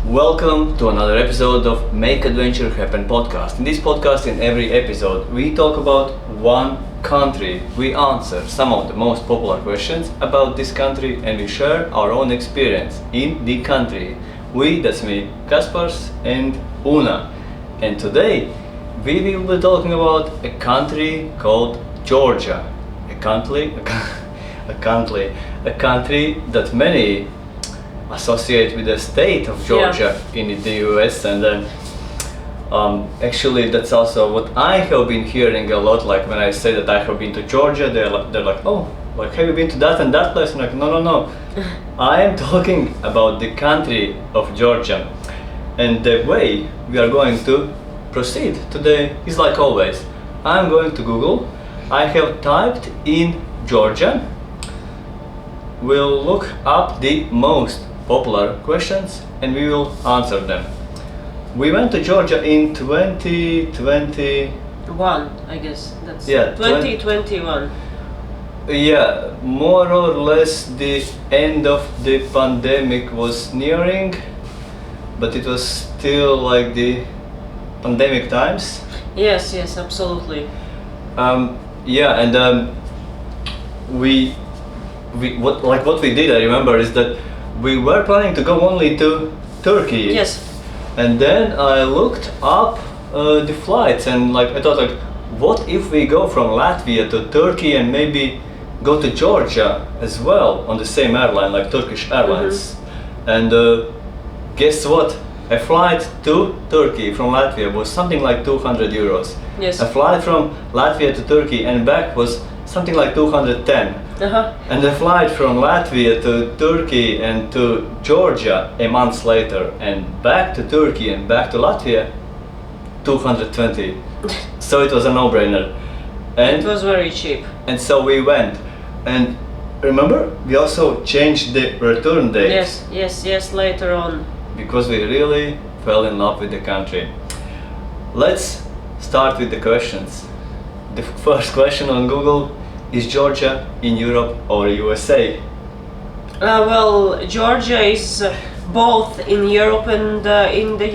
Welcome to another episode of Make Adventure Happen podcast. In this podcast, in every episode, we talk about one country. We answer some of the most popular questions about this country and we share our own experience in the country. We, that's me, Kaspars and Una. And today, we will be talking about a country called Georgia. A country that many associate with the state of Georgia in the US, and then actually that's also what I have been hearing a lot. Like when I say that I have been to Georgia, they're like, oh, like have you been to that and that place? I'm like, no. I am talking about the country of Georgia, and the way we are going to proceed today is like always. I'm going to Google. I have typed in Georgia. We'll look up the most popular questions and we will answer them. We went to Georgia in 2021, I guess that's 2021. Yeah, more or less the end of the pandemic was nearing, but it was still like the pandemic times. Yes, absolutely. What we did, I remember, is that we were planning to go only to Turkey. Yes. And then I looked up the flights and I thought what if we go from Latvia to Turkey and maybe go to Georgia as well on the same airline, like Turkish Airlines. And guess what? A flight to Turkey from Latvia was something like 200 euros. Yes. A flight from Latvia to Turkey and back was something like 210. And the flight from Latvia to Turkey and to Georgia a month later and back to Turkey and back to Latvia, 220. So it was a no-brainer. And it was very cheap. And so we went. And remember, we also changed the return date. Yes, later on. Because we really fell in love with the country. Let's start with the questions. The first question on Google: is Georgia in Europe or USA? Well, Georgia is both in Europe and in the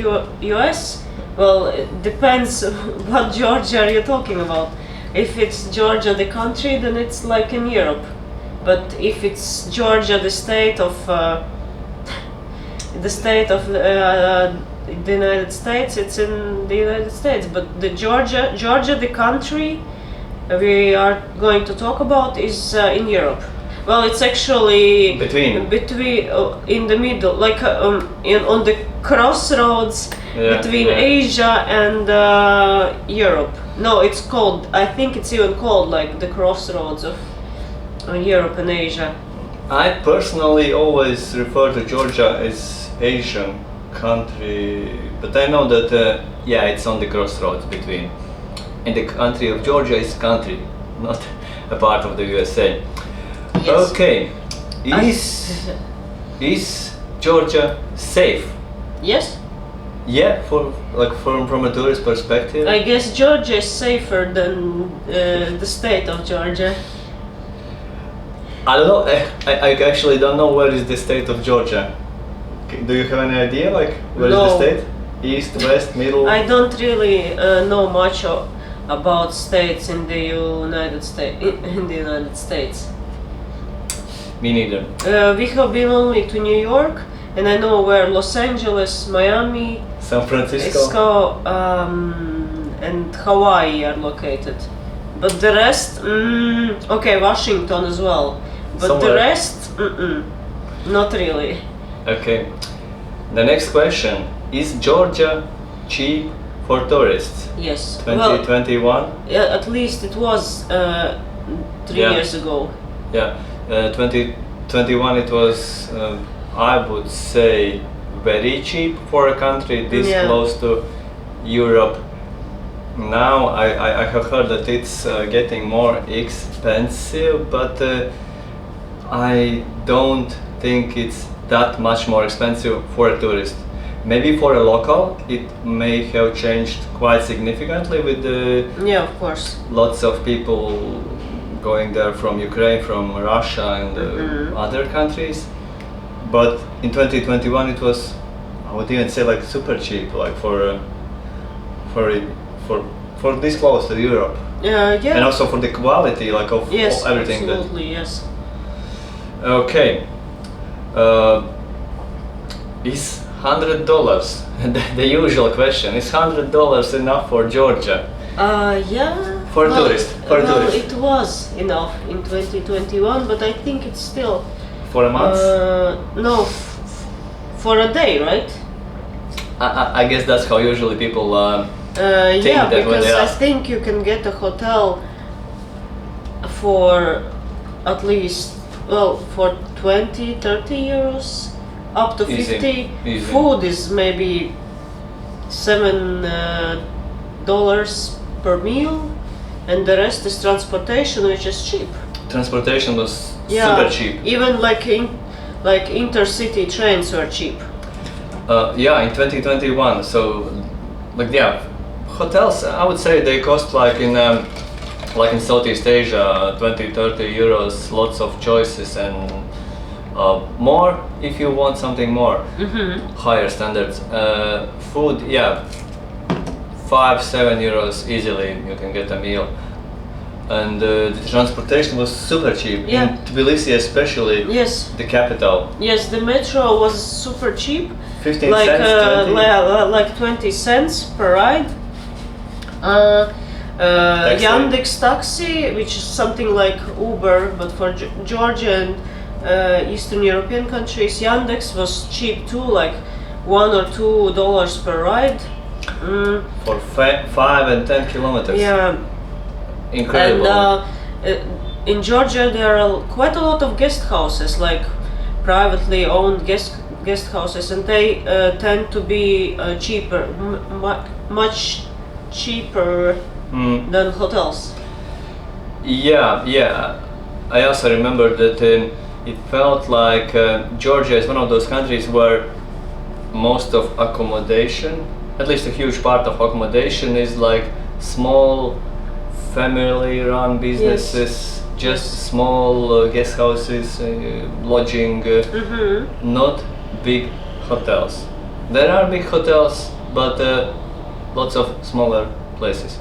US. Well, it depends what Georgia are you talking about. If it's Georgia the country, then it's like in Europe. But if it's Georgia the state of the United States, it's in the United States. But the Georgia the country we are going to talk about is in Europe. Well, it's actually between in the middle, like on the crossroads between Asia and Europe. No, it's called. I think it's even called like the crossroads of Europe and Asia. I personally always refer to Georgia as Asian country, but I know that it's on the crossroads between. And the country of Georgia is country, not a part of the USA. Yes. Okay, is Georgia safe? Yes. Yeah, from a tourist perspective. I guess Georgia is safer than the state of Georgia. I don't know. I actually don't know where is the state of Georgia. Do you have any idea? Where is the state? East, west, middle? I don't really know much about states in the United States. Me neither. We have been only to New York, and I know where Los Angeles, Miami, San Francisco, and Hawaii are located. But the rest, Washington as well. But somewhere. The rest, not really. Okay. The next question: is Georgia cheap for tourists? Yes. 2021? Yeah, at least it was 3 years ago. Yeah, 2021 it was, I would say, very cheap for a country this close to Europe. Now I have heard that it's getting more expensive, but I don't think it's that much more expensive for a tourist. Maybe for a local, it may have changed quite significantly with the of course, lots of people going there from Ukraine, from Russia and other countries. But in 2021 it was, I would even say like super cheap, like for it, for this close to Europe, Yeah. and also for the quality, like of Yes, everything. absolutely, yes. Okay. Is $100 the usual question? Is $100 enough for Georgia? Yeah. For a tourist, for a well, tourist. it was enough in 2021, but I think it's still. For a month? No, for a day, right? I guess that's how usually people think Yeah, that when because they I ask. think you can get a hotel for at least, well, for 20, 30 euros, up to Easy, 50. easy. Food is maybe $7 per meal, and the rest is transportation, which is cheap. Transportation was Yeah, super cheap. even like intercity trains were cheap. Yeah, in 2021. So, like, yeah, hotels. I would say they cost like in Southeast Asia, 20, 30 euros. Lots of choices and more if you want something more higher standards. Food, yeah, 5, 7 euros easily you can get a meal. And the transportation was super cheap. Yeah. In Tbilisi, especially, Yes. the capital. Yes, the metro was super cheap. 15 Like cents, 20. like 20 cents per ride. Taxi. Yandex Taxi, which is something like Uber, but for Georgia and Eastern European countries, Yandex was cheap too, like $1 or $2 per ride. For 5 and 10 kilometers. Yeah, Incredible. and in Georgia there are quite a lot of guest houses, like privately owned guest houses, and they tend to be cheaper, much cheaper than hotels. Yeah. I also remember that it felt like Georgia is one of those countries where most of accommodation, at least a huge part of accommodation, is like small family-run businesses, just small guest houses, lodging, not big hotels. There are big hotels, but lots of smaller places.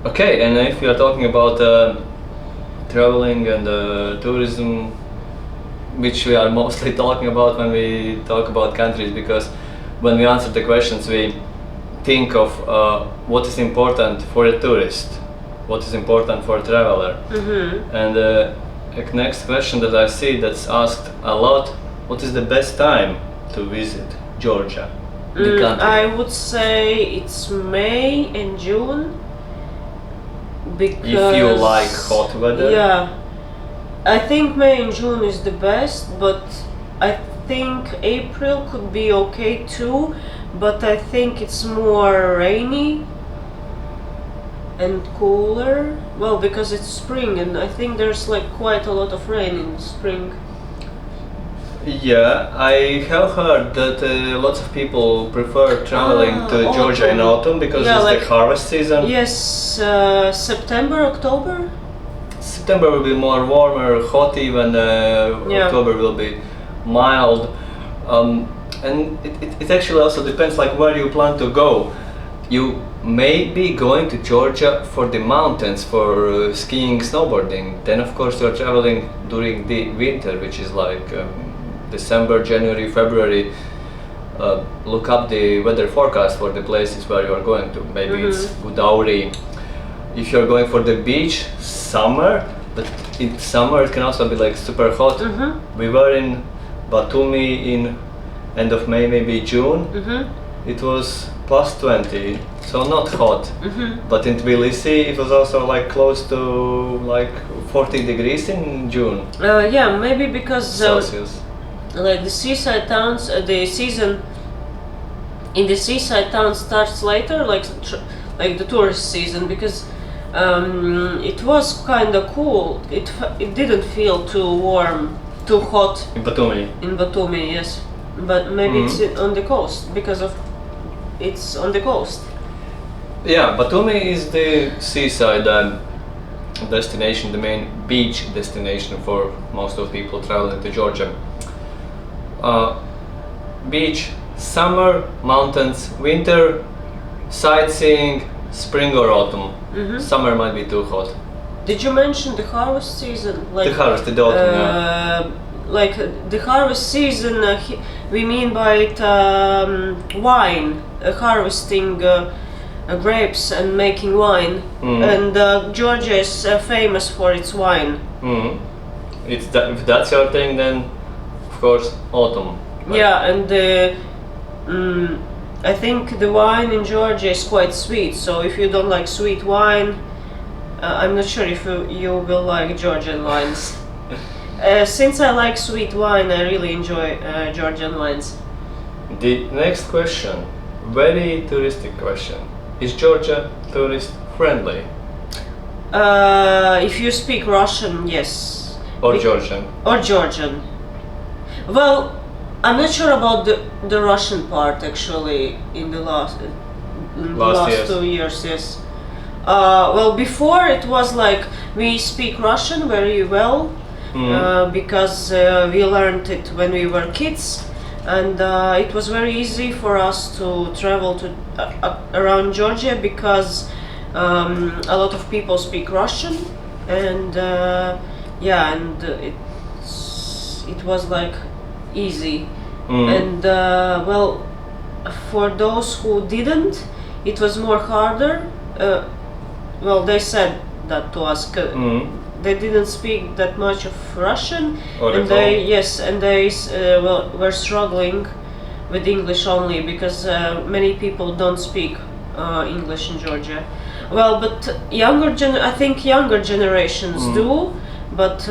Okay, and if you are talking about traveling and tourism, which we are mostly talking about when we talk about countries, because when we answer the questions we think of what is important for a tourist, what is important for a traveler. And the next question that I see that's asked a lot, what is the best time to visit Georgia, the country? I would say it's May and June. Because If you like hot weather? Yeah, I think May and June is the best, but I think April could be okay too, but I think it's more rainy and cooler. Well, because it's spring, and I think there's like quite a lot of rain in spring. Yeah, I have heard that lots of people prefer traveling to Georgia in autumn because Yeah, it's like- the harvest season. Yes, September, October. September will be more warmer, hot even. Yeah. October will be mild, and it actually also depends like where you plan to go. You may be going to Georgia for the mountains, for skiing, snowboarding. Then of course you are traveling during the winter, which is like December, January, February. Look up the weather forecast for the places where you are going to. Maybe it's Gudauri. If you're going for the beach, summer, but in summer it can also be like super hot. We were in Batumi in end of May, maybe June. It was plus 20, so not hot. But in Tbilisi it was also like close to like 40 degrees in June Yeah, maybe because Celsius. like the seaside towns, the season in the seaside towns starts later, like the tourist season, because it was kind of cool. It didn't feel too warm, too hot In Batumi. in Batumi. Yes, but maybe it's on the coast because of it's on the coast. Yeah, Batumi is the seaside destination, the main beach destination for most of people traveling to Georgia. Beach, summer, mountains, winter, sightseeing, spring or autumn. Summer might be too hot. Did you mention the harvest season? The harvest, the autumn, yeah. Like the harvest season, we mean by it wine, harvesting grapes and making wine. And Georgia is famous for its wine. If that's your thing, then of course autumn. But Yeah, and I think the wine in Georgia is quite sweet. So if you don't like sweet wine, I'm not sure if you will like Georgian wines. Since I like sweet wine, I really enjoy Georgian wines. The next question, very touristic question. Is Georgia tourist friendly If you speak Russian, yes. or Be- Georgian? Or Georgian. Well, I'm not sure about the Russian part actually in the last Years. 2 years. Yes. Well, before it was like we speak Russian very well because we learned it when we were kids, and it was very easy for us to travel to around Georgia because a lot of people speak Russian, and yeah, and it was like easy. And well, for those who didn't, it was more harder. Well, they said that to us. They didn't speak that much of Russian, Or and at they all. yes, and they well, were struggling with English only because many people don't speak English in Georgia. Well, but I think younger generations do, but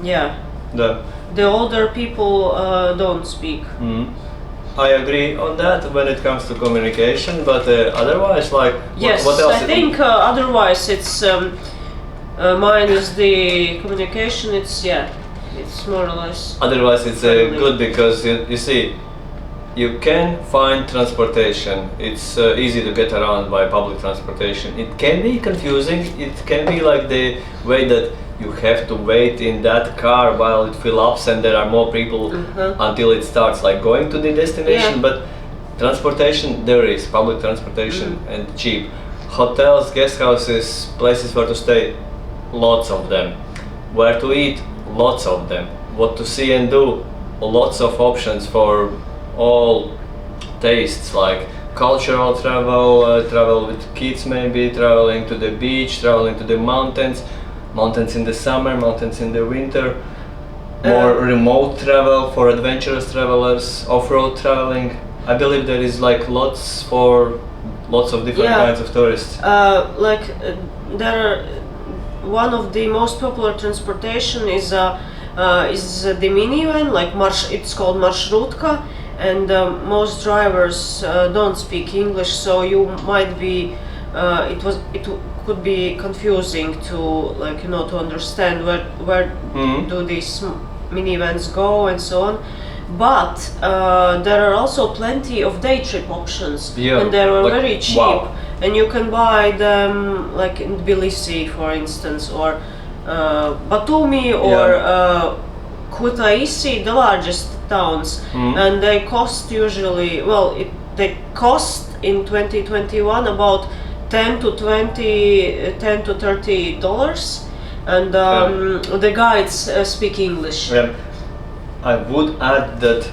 yeah, the older people don't speak. I agree on that when it comes to communication, but otherwise, like, Yes, what else? I think otherwise it's minus the communication. It's more or less. Otherwise, it's friendly. good because you see, you can find transportation. It's easy to get around by public transportation. It can be confusing. It can be like the way that you have to wait in that car while it fills up and there are more people until it starts like going to the destination. Yeah. But transportation, there is public transportation and cheap. Hotels, guest houses, places where to stay, lots of them. Where to eat, lots of them. What to see and do, lots of options for all tastes, like cultural travel, travel with kids maybe, traveling to the beach, traveling to the mountains, mountains in the summer, mountains in the winter, more remote travel for adventurous travelers, off-road traveling. I believe there is like lots of different Yeah. kinds of tourists. There are, one of the most popular transportation is the minivan, like it's called marshrutka, and most drivers don't speak English, so you might be it could be confusing to to understand where do these minivans go and so on. But there are also plenty of day trip options, Yeah, and they are like, very cheap. wow. And you can buy them like in Tbilisi, for instance, or Batumi, or Kutaisi, the largest towns, and they cost usually they cost in 2021 about $10 to $30, and the guides speak English. I would add that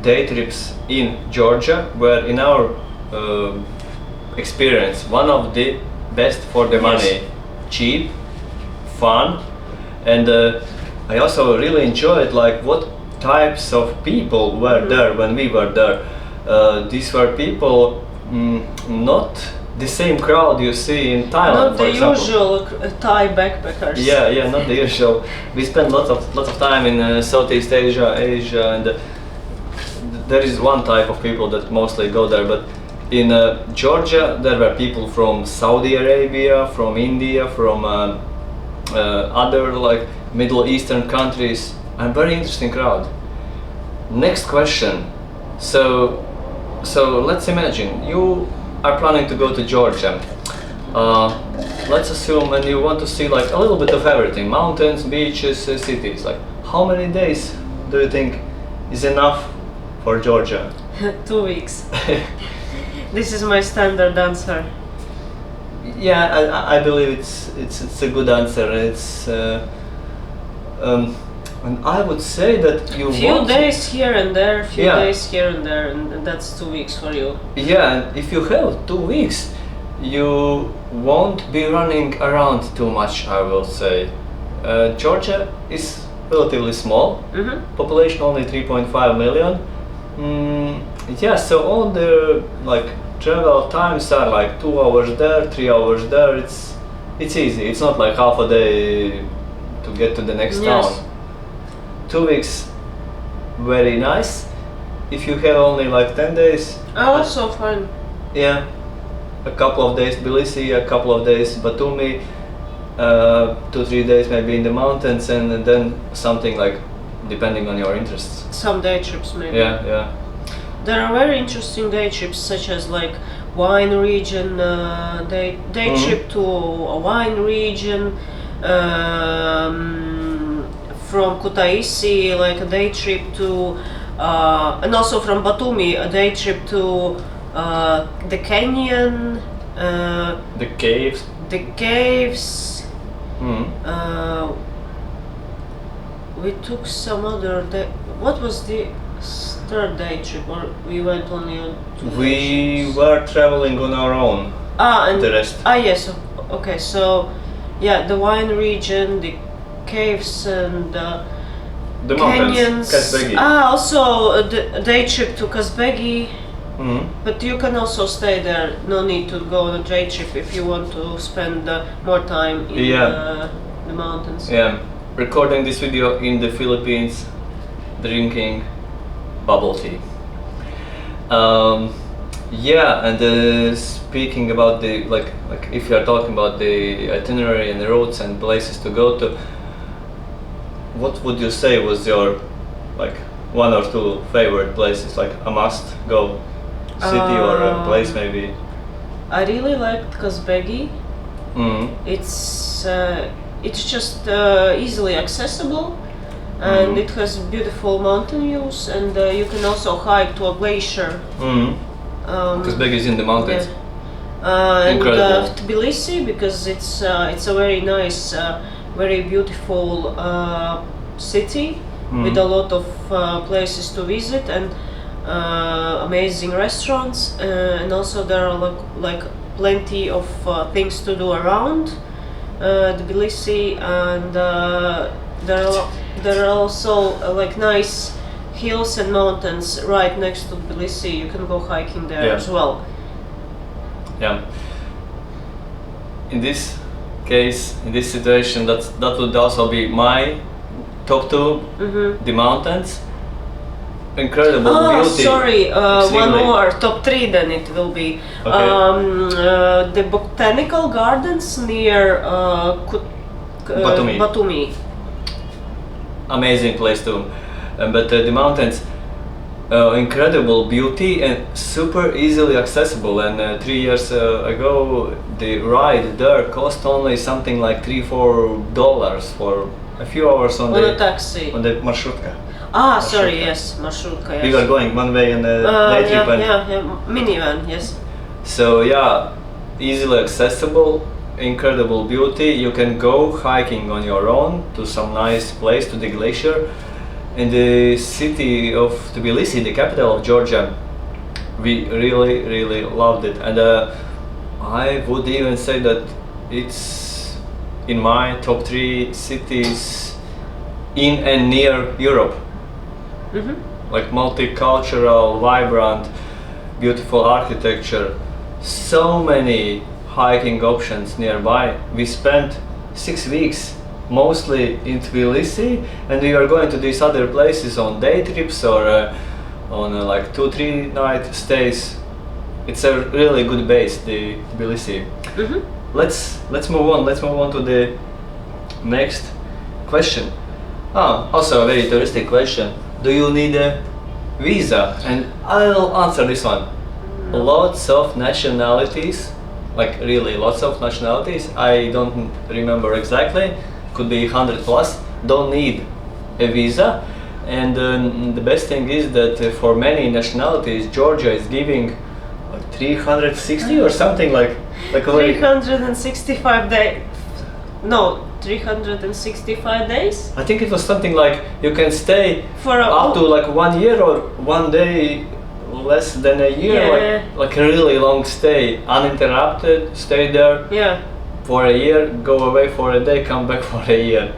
day trips in Georgia were, in our experience, one of the best for the money. Cheap, fun, and I also really enjoyed like what types of people were there when we were there. These were people, not the same crowd you see in Thailand, Not for the example. usual Thai backpackers. Yeah, not the usual. We spend lots of time in Southeast Asia, and there is one type of people that mostly go there. But in Georgia, there were people from Saudi Arabia, from India, from other like Middle Eastern countries. A very interesting crowd. Next question. So let's imagine you are planning to go to Georgia. Let's assume, and you want to see like a little bit of everything: mountains, beaches, cities. Like, how many days do you think is enough for Georgia? 2 weeks. This is my standard answer. Yeah, I believe it's a good answer. And I would say that you Few want days here and there, few Yeah. days here and there, and that's 2 weeks for you. Yeah, and if you have 2 weeks, you won't be running around too much, I will say. Georgia is relatively small, Mm-hmm. population only 3.5 million. Yeah, so all the like travel times are like 2 hours there, 3 hours there. It's easy. It's not like half a day to get to the next Yes. town. 2 weeks, very nice. If you have only like 10 days, Also fun. yeah, a couple of days Tbilisi, a couple of days Batumi, 2-3 days maybe in the mountains, and then something like depending on your interests. Some day trips maybe. Yeah. There are very interesting day trips, such as like wine region, day Mhm. trip to a wine region, from Kutaisi, like a day trip to, and also from Batumi, a day trip to the canyon, The caves. the caves. We took some other day. What was the third day trip, or we went only on 2 We days? were traveling on our own. And the rest. yes. Okay, so yeah, the wine region, the caves, and The mountains. canyons. Kazbegi. Also a day trip to Kazbegi. Mhm. But you can also stay there. No need to go on a day trip if you want to spend more time in Yeah. the mountains. Yeah, recording this video in the Philippines, drinking bubble tea. Yeah, and speaking about the like if you are talking about the itinerary and the routes and places to go to, what would you say was your like 1 or 2 favorite places, like a must go city or a place maybe? I really liked Kazbegi. Mm. It's just easily accessible, and Mhm. it has beautiful mountain views, and you can also hike to a glacier. Mm. Kazbegi is in the mountains. And Incredible. Tbilisi, because it's a very nice, very beautiful city with a lot of places to visit, and amazing restaurants, and also there are like plenty of things to do around Tbilisi, and there are also like nice hills and mountains right next to Tbilisi. You can go hiking there Yeah. as well. Yeah. In this case, in this situation, that would also be my top 2, Mm-hmm. the mountains. Incredible Oh, beauty. sorry, one Extremely. more, top 3 then it will be. Okay. The botanical gardens near Batumi. Batumi. Amazing place too. But the mountains, incredible beauty and super easily accessible. And 3 years ago, the ride there cost only something like $3-4 for a few hours on On a the taxi. marshrutka. Sorry, Marshrutka. yes, marshrutka, yes. We were going one way and day trip, and yeah, minivan, yes. so yeah, easily accessible, incredible beauty. You can go hiking on your own to some nice place, to the glacier. In the city of Tbilisi, the capital of Georgia, we really loved it, and I would even say that it's in my top 3 cities in and near Europe. Mm-hmm. Like multicultural, vibrant, beautiful architecture, so many hiking options nearby. We spent 6 weeks mostly in Tbilisi, and we are going to these other places on day trips or on like 2-3 night stays. It's a really good base, the Tbilisi. Mm-hmm. Let's move on. Let's move on to the next question. Also a very touristic question. Do you need a visa? And I'll answer this one. Lots of nationalities, like really lots of nationalities. I don't remember exactly. Could be 100 plus. Don't need a visa. And the best thing is that for many nationalities, Georgia is giving 360 or something like a very. 365 days. No, 365 days I think it was something like you can stay for up to like 1 year or 1 day less than a year, Yeah. like a really long stay, uninterrupted, stay there Yeah. for a year, go away for a day, come back for a year.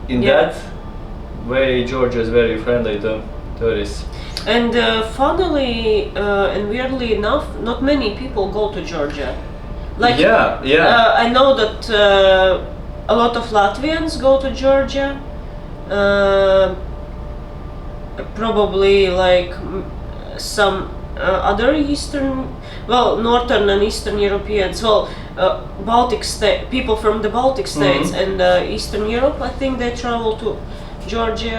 In Yeah. that way, Georgia is very friendly to tourists. And funnily and weirdly enough, not many people go to Georgia. Like, I know that a lot of Latvians go to Georgia. Probably like some other northern and eastern Europeans. Baltic people from the Baltic states and Eastern Europe. I think they travel to Georgia.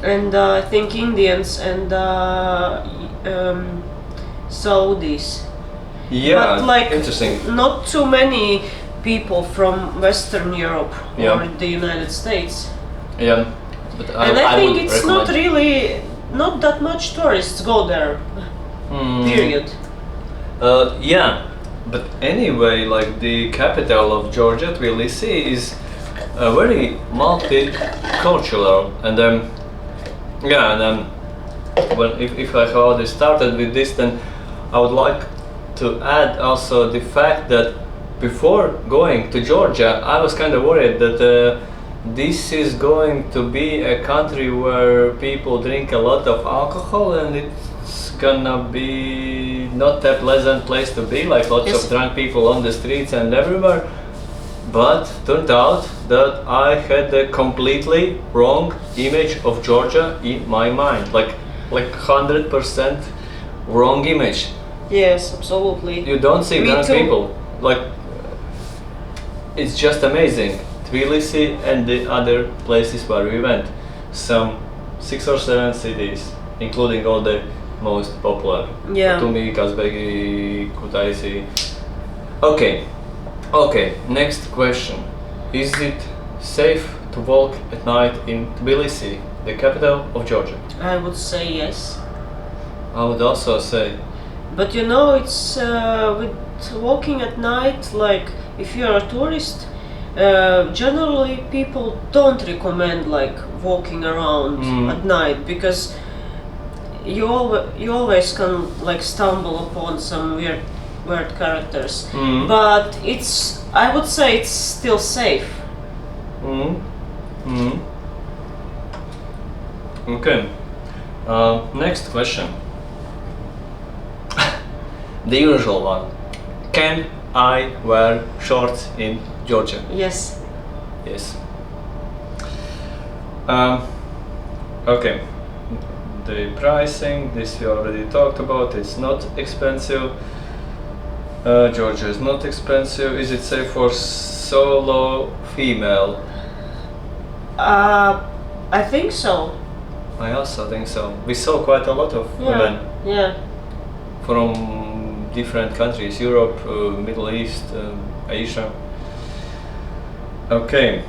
And I think Indians and Saudis. Yeah, But like interesting. not too many people from Western Europe Yeah. or the United States. Yeah, but And I think would it's recommend. not that much tourists go there. Period. Yeah, but anyway, like the capital of Georgia, Tbilisi, is very multicultural, and if I already started with this, then I would like to add also the fact that before going to Georgia, I was kind of worried that this is going to be a country where people drink a lot of alcohol, and it's gonna be not a pleasant place to be, like lots Yes. of drunk people on the streets and everywhere. But turned out that I had a completely wrong image of Georgia in my mind, like 100% wrong image. Yes, absolutely. You don't see Me drunk too. people. Like, it's just amazing. Tbilisi and the other places where we went, some 6 or 7 cities, including all the most popular. Yeah. Batumi, Kazbegi, Kutaisi. Okay, next question. Is it safe to walk at night in Tbilisi, the capital of Georgia? I would say yes. I would also say, But you know, it's with walking at night, like if you're a tourist, generally people don't recommend like walking around at night because you always can like stumble upon some weird characters. But I would say it's still safe. Okay. Next question. The usual one. Can I wear shorts in Georgia? Yes. Yes. Okay. The pricing, this we already talked about. It's not expensive. Georgia is not expensive. Is it safe for solo female? I think so. I also think so. We saw quite a lot of women Yeah. from different countries, Europe, Middle East, Asia. Okay.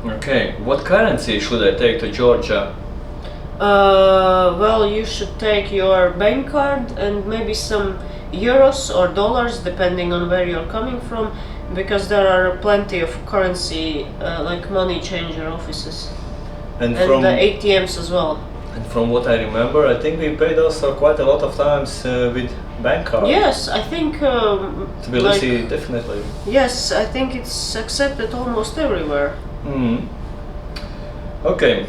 Okay. What currency should I take to Georgia? Well, you should take your bank card and maybe some euros or dollars, depending on where you're coming from, because there are plenty of currency, like money changer offices, and from the ATMs as well. and from what I remember, I think we paid also quite a lot of times with bank cards. Yes, I think. Tbilisi, definitely. Yes, I think it's accepted almost everywhere. Okay.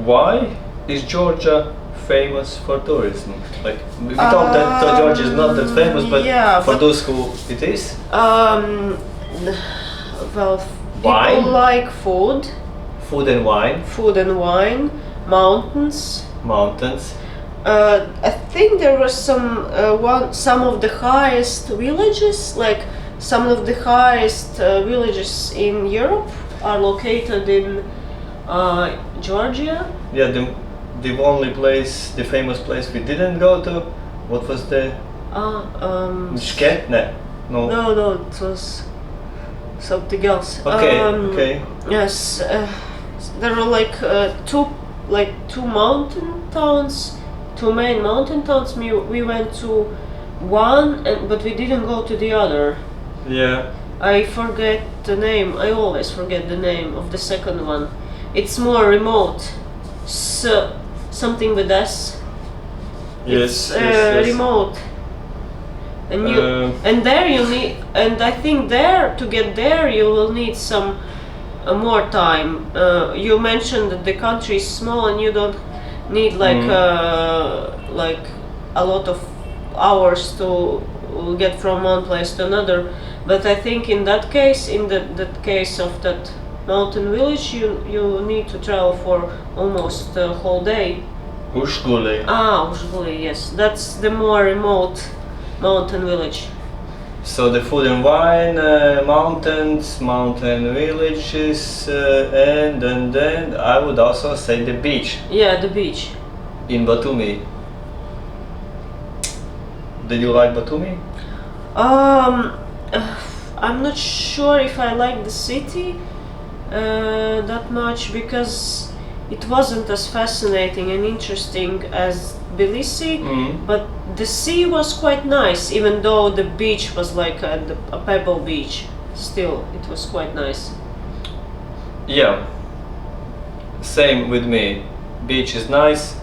Why is Georgia famous for tourism? Like we thought that Georgia is not that famous, but yeah, for but- those who it is. Well, Wine? people like food, Food and wine, mountains. mountains. I think there was some of the highest villages, like some of the highest villages in Europe are located in Georgia. Yeah, the only place, the famous place we didn't go to, what was the Shket? No. No, it was something else. Okay. Yes, There were two mountain towns, two main mountain towns. We went to one, but we didn't go to the other. Yeah. I forget the name. I always forget the name of the second one. It's more remote. So something with S. Yes. It's remote. And there you need, and I think there, to get there you will need some more time. You mentioned that the country is small and you don't need like a lot of hours to get from one place to another. But I think in that case, in that case of that mountain village, you need to travel for almost a whole day. Užguli. Užguli, yes, that's the more remote mountain village. So the food and wine, mountains, mountain villages, and then I would also say the beach. Yeah, the beach. In Batumi. Did you like Batumi? I'm not sure if I like the city that much, because it wasn't as fascinating and interesting as Tbilisi, but the sea was quite nice, even though the beach was like a pebble beach. Still, it was quite nice. Yeah, same with me. Beach is nice,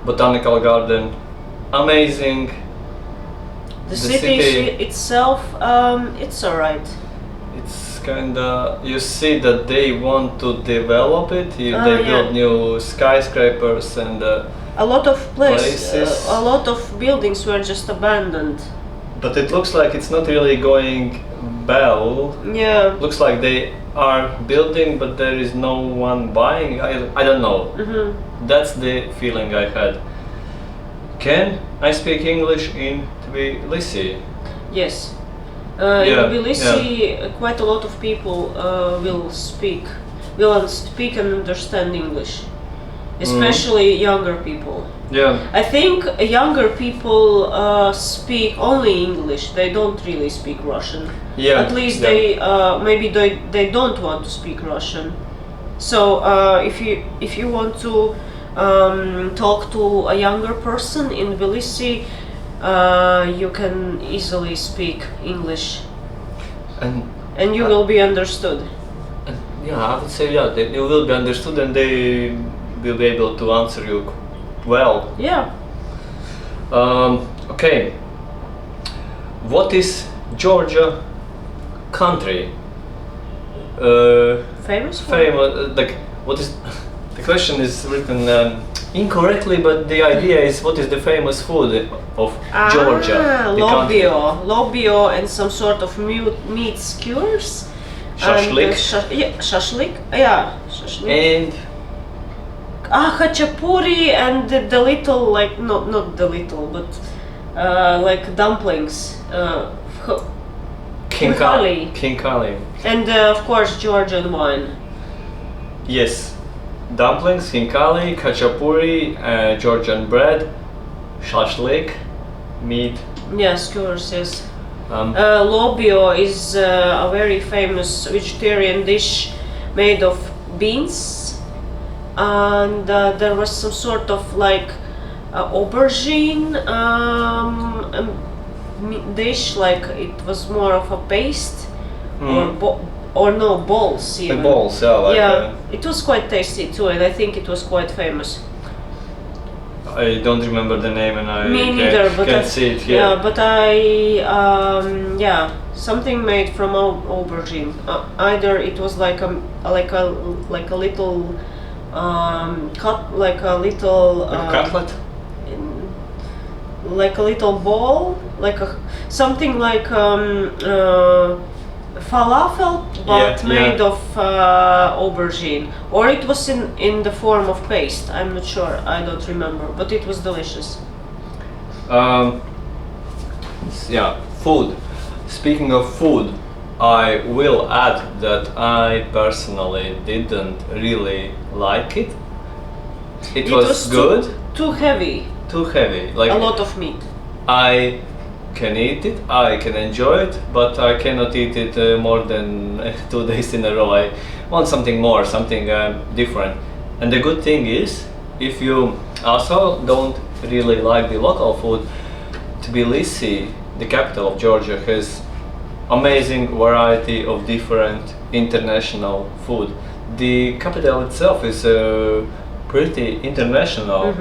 botanical garden, amazing. The city itself, it's alright. It's kinda, you see that they want to develop it. They build new skyscrapers and a lot of places. A lot of buildings were just abandoned. But it looks like it's not really going well. Yeah. Looks like they are building, but there is no one buying. I don't know. That's the feeling I had. Can I speak English in Tbilisi? Yes. In Tbilisi, quite a lot of people will speak and understand English, especially younger people. Yeah. I think younger people speak only English. They don't really speak Russian. Yeah. At least they maybe they don't want to speak Russian. So if you want to talk to a younger person in Tbilisi, you can easily speak English, and you will be understood. Yeah, I would say you will be understood, and they will be able to answer you well. Yeah. Okay. What is Georgia country? Famous for? Like, what is the question is written incorrectly, but the idea is what is the famous food of Georgia? Lobio and some sort of meat skewers. Shashlik. Shashlik. Yeah, shashlik. And Khachapuri and the little, like not the little, but like dumplings. Khinkali. And of course Georgian wine. Yes, dumplings, khinkali, khachapuri, Georgian bread, shashlik, meat. Yeah, skewers, yes. Lobio is a very famous vegetarian dish made of beans, and there was some sort of like aubergine dish, like it was more of a paste, or no, balls even. The balls, yeah. It was quite tasty too, and I think it was quite famous. I don't remember the name, and I can't see it here. Yeah, but something made from aubergine. Either it was like a little cutlet, like a little ball, something like falafel, but made of aubergine, or it was in the form of paste. I'm not sure. I don't remember, but it was delicious. Food. Speaking of food, I will add that I personally didn't really like it. It was good. Too heavy. Too heavy. Like a lot of meat. I can eat it, I can enjoy it, but I cannot eat it more than 2 days in a row. I want something more, something different. And the good thing is, if you also don't really like the local food, Tbilisi, the capital of Georgia, has amazing variety of different international food. The capital itself is pretty international.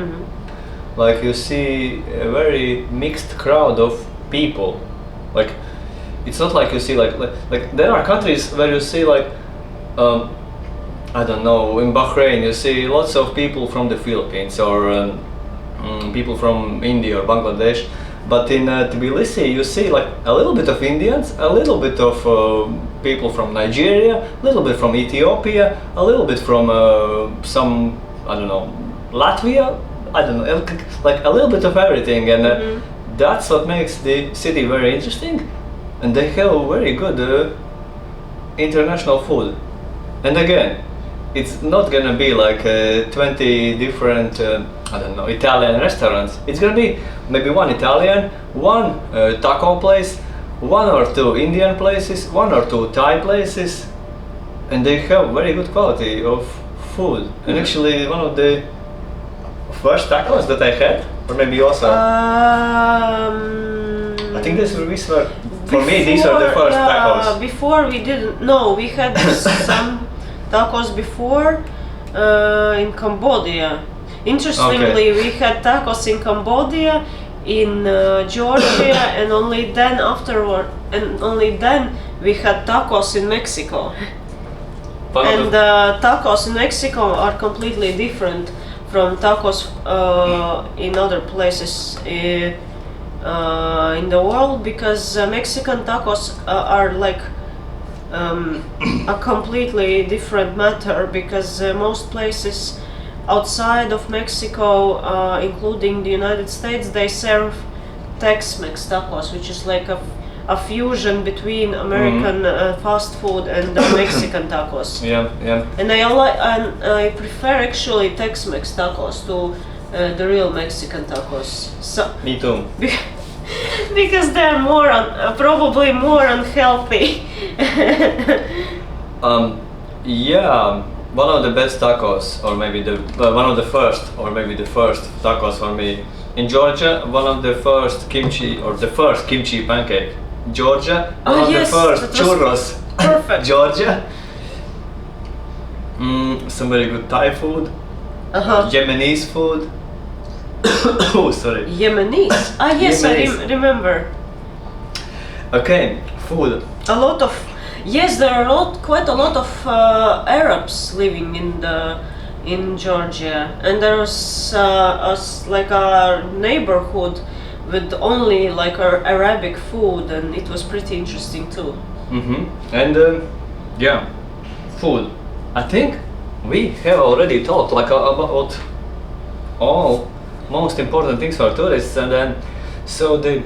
Like you see a very mixed crowd of people. Like it's not like you see like there are countries where you see like I don't know, in Bahrain you see lots of people from the Philippines or people from India or Bangladesh. But in Tbilisi you see like a little bit of Indians, a little bit of people from Nigeria, a little bit from Ethiopia, a little bit from some, I don't know, Latvia, I don't know, like a little bit of everything. And that's what makes the city very interesting. And they have very good international food. And again, it's not gonna be like 20 different, I don't know, Italian restaurants. It's gonna be maybe one Italian, one taco place, one or two Indian places, one or two Thai places, and they have very good quality of food. And actually, one of the first tacos that I had, or maybe also, I think these were, for me, these are the first tacos. Before we didn't, no, we had some tacos before in Cambodia. Interestingly, we had tacos in Cambodia, in Georgia, and only then we had tacos in Mexico. And tacos in Mexico are completely different from tacos in other places in the world, because Mexican tacos are like a completely different matter, because most places outside of Mexico, including the United States, they serve Tex-Mex tacos, which is like a fusion between American fast food and Mexican tacos. Yeah. And I prefer actually Tex-Mex tacos to the real Mexican tacos. So me too. Because they're probably more unhealthy. Yeah, one of the best tacos, or maybe one of the first, or maybe the first tacos for me in Georgia. One of the first kimchi, or the first kimchi pancake, Georgia. One of the first churros, perfect. Georgia. Some very good Thai food, Yemenese food. Oh, sorry. Yemenese. Yes, Yemenese. I remember. Okay, food. Yes, there are quite a lot of Arabs living in Georgia, and there's like a neighborhood with only like Arabic food, and it was pretty interesting too. And yeah, food. I think we have already talked like about all most important things for tourists, and then so the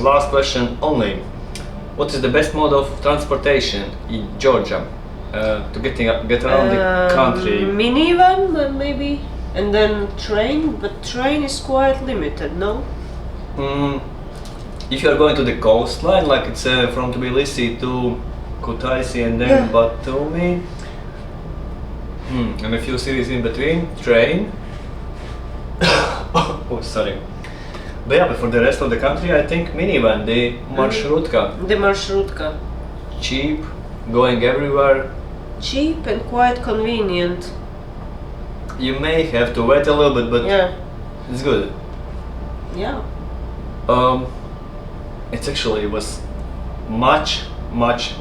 last question only. What is the best mode of transportation in Georgia to get around the country? Minivan maybe, and then train, but train is quite limited, no? If you are going to the coastline, like it's from Tbilisi to Kutaisi and then Batumi, and a few cities in between, train. Oh, sorry. But yeah, but for the rest of the country, I think minivan, the Marshrutka. The Marshrutka. Cheap, going everywhere. Cheap and quite convenient. You may have to wait a little bit, but it's good. Yeah. It was much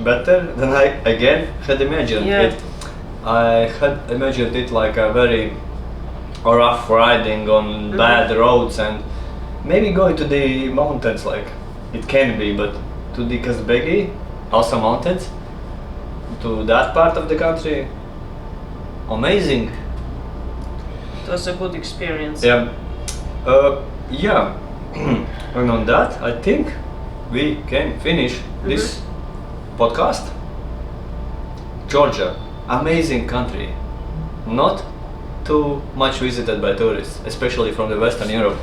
better than I again had imagined it. I had imagined it like a very rough riding on bad roads, and maybe going to the mountains, like it can be, but to the Kazbegi, also mountains, to that part of the country, amazing. It was a good experience. Yeah. And on that, I think we can finish this podcast. Georgia, amazing country, not too much visited by tourists, especially from the Western Europe.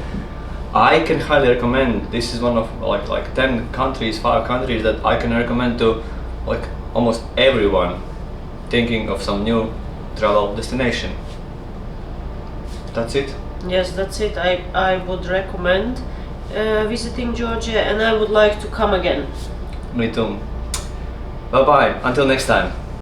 I can highly recommend. This is one of like 10 countries, 5 countries that I can recommend to like almost everyone thinking of some new travel destination. That's it. Yes, that's it. I would recommend visiting Georgia, and I would like to come again. Me too. Bye bye. Until next time.